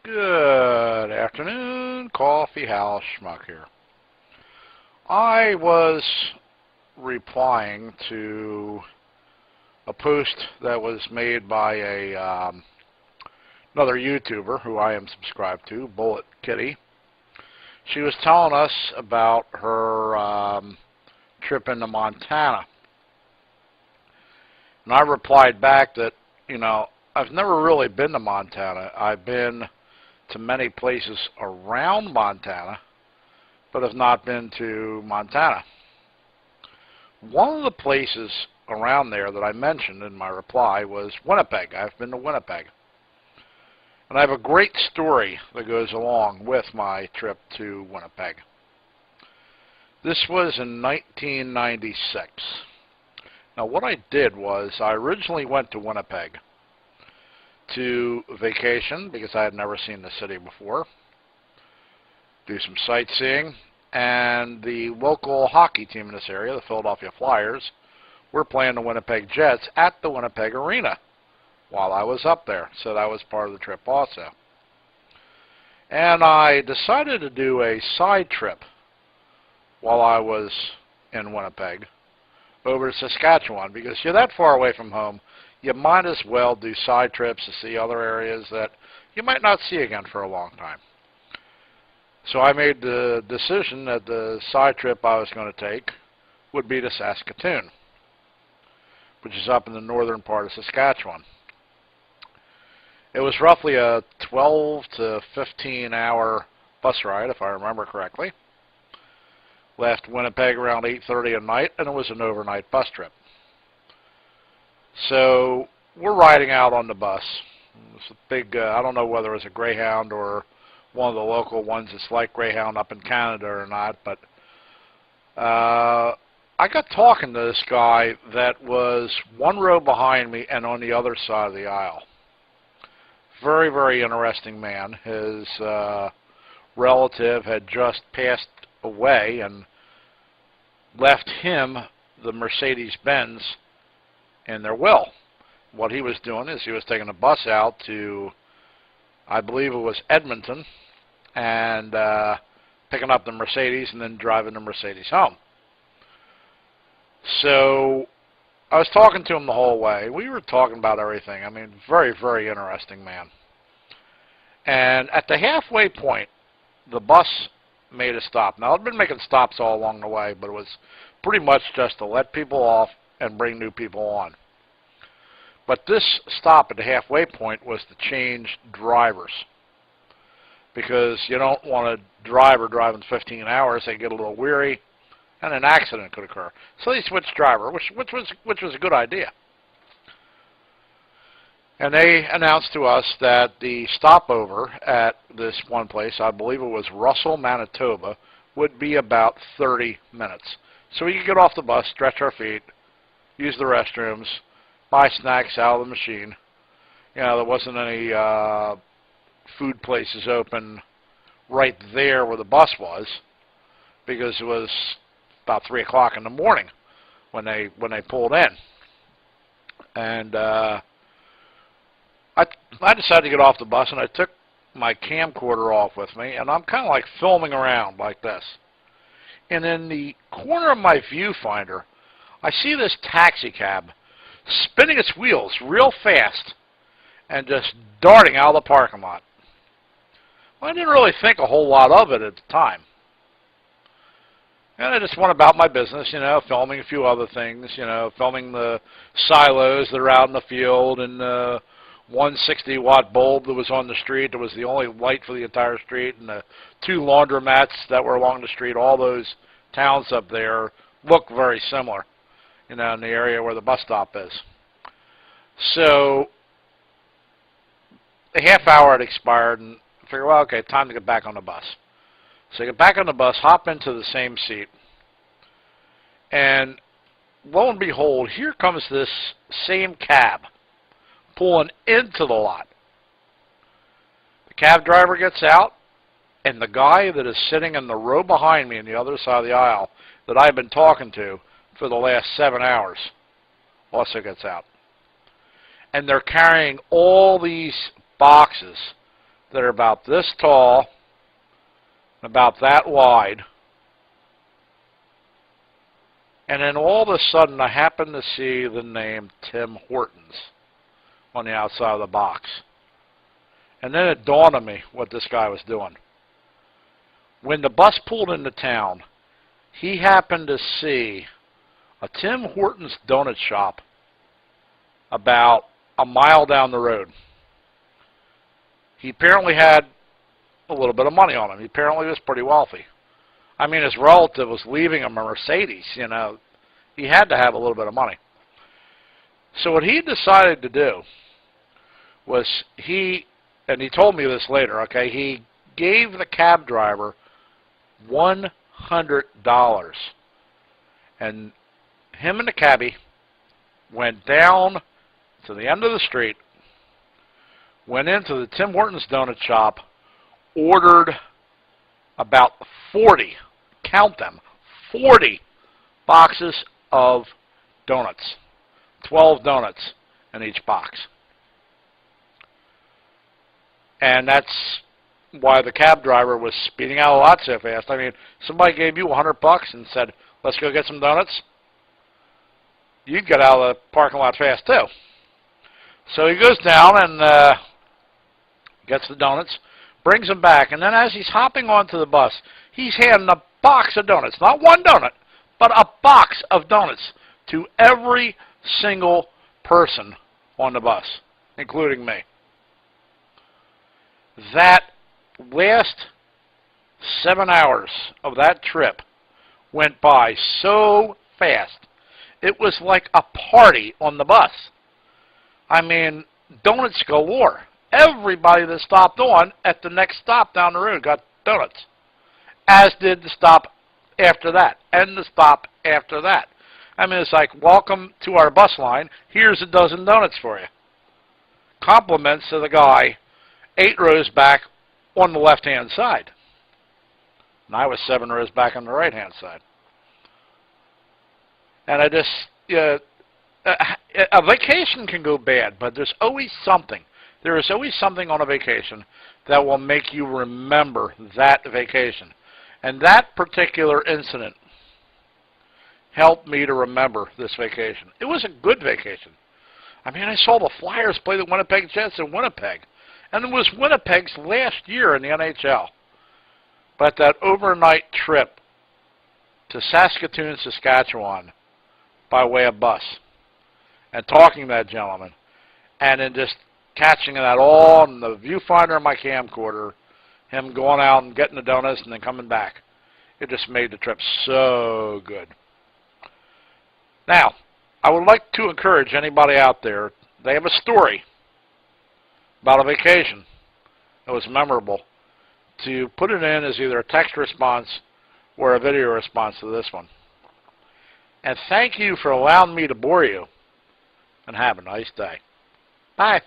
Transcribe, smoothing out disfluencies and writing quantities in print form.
Good afternoon, Coffee House Schmuck here. I was replying to a post that was made by another YouTuber who I am subscribed to, Bullet Kitty. She was telling us about her trip into Montana. And I replied back that, I've never really been to Montana. I've been to many places around Montana, but have not been to Montana. One of the places around there that I mentioned in my reply was Winnipeg. I've been to Winnipeg. And I have a great story that goes along with my trip to Winnipeg. This was in 1996. Now what I did was I originally went to Winnipeg to vacation because I had never seen the city before, do some sightseeing, and the local hockey team in this area, the Philadelphia Flyers, were playing the Winnipeg Jets at the Winnipeg Arena while I was up there, so that was part of the trip also. And I decided to do a side trip while I was in Winnipeg over to Saskatchewan, because you're that far away from home, you might as well do side trips to see other areas that you might not see again for a long time. So I made the decision that the side trip I was going to take would be to Saskatoon, which is up in the northern part of Saskatchewan. It was roughly a 12 to 15 hour bus ride, if I remember correctly. Left Winnipeg around 8:30 at night, and it was an overnight bus trip. So we're riding out on the bus. It's a big, I don't know whether it was a Greyhound or one of the local ones that's like Greyhound up in Canada or not, but I got talking to this guy that was one row behind me and on the other side of the aisle. Very, very interesting man. His relative had just passed away and left him the Mercedes-Benz in their will. What he was doing is he was taking a bus out to, I believe it was Edmonton, and picking up the Mercedes and then driving the Mercedes home. So I was talking to him the whole way. We were talking about everything. I mean, very, very interesting man. And at the halfway point, the bus made a stop. Now, I'd been making stops all along the way, but it was pretty much just to let people off and bring new people on. But this stop at the halfway point was to change drivers, because you don't want a driver driving 15 hours. They get a little weary, and an accident could occur. So they switched driver, which was a good idea. And they announced to us that the stopover at this one place, I believe it was Russell, Manitoba, would be about 30 minutes. So we could get off the bus, stretch our feet, use the restrooms, buy snacks out of the machine. There wasn't any food places open right there where the bus was, because it was about 3 o'clock in the morning when they pulled in. And I decided to get off the bus, and I took my camcorder off with me, and I'm kind of like filming around like this. And in the corner of my viewfinder, I see this taxi cab spinning its wheels real fast and just darting out of the parking lot. Well, I didn't really think a whole lot of it at the time. And I just went about my business, filming a few other things, filming the silos that are out in the field, and the 160-watt bulb that was on the street. That was the only light for the entire street, and the 2 laundromats that were along the street. All those towns up there look very similar, in the area where the bus stop is. So the half hour had expired, and I figured, well, okay, time to get back on the bus. So I get back on the bus, hop into the same seat, and lo and behold, here comes this same cab pulling into the lot. The cab driver gets out, and the guy that is sitting in the row behind me on the other side of the aisle that I've been talking to for the last 7 hours also gets out. And they're carrying all these boxes that are about this tall, about that wide. And then all of a sudden, I happened to see the name Tim Hortons on the outside of the box. And then it dawned on me what this guy was doing. When the bus pulled into town, he happened to see a Tim Hortons donut shop about a mile down the road. He apparently had a little bit of money on him. He apparently was pretty wealthy. I mean, his relative was leaving him a Mercedes, you know. He had to have a little bit of money. So what he decided to do was and he told me this later, okay, he gave the cab driver $100. And him and the cabbie went down to the end of the street, went into the Tim Hortons donut shop, ordered about 40, count them, 40 boxes of donuts, 12 donuts in each box. And that's why the cab driver was speeding out a lot so fast. I mean, somebody gave you $100 and said, let's go get some donuts. You'd get out of the parking lot fast too. So he goes down and gets the donuts, brings them back, and then as he's hopping onto the bus, he's handing a box of donuts, not one donut, but a box of donuts to every single person on the bus, including me. That last 7 hours of that trip went by so fast. It was like a party on the bus. I mean, donuts galore. Everybody that stopped on at the next stop down the road got donuts, as did the stop after that, and the stop after that. I mean, it's like, welcome to our bus line. Here's a dozen donuts for you. Compliments to the guy 8 rows back on the left-hand side. And I was 7 rows back on the right-hand side. And I just, a vacation can go bad, but there's always something. There is always something on a vacation that will make you remember that vacation. And that particular incident helped me to remember this vacation. It was a good vacation. I mean, I saw the Flyers play the Winnipeg Jets in Winnipeg. And it was Winnipeg's last year in the NHL. But that overnight trip to Saskatoon, Saskatchewan, by way of bus, and talking to that gentleman, and then just catching that all in the viewfinder of my camcorder, him going out and getting the donuts and then coming back. It just made the trip so good. Now, I would like to encourage anybody out there, they have a story about a vacation that was memorable, to put it in as either a text response or a video response to this one. And thank you for allowing me to bore you, and have a nice day. Bye.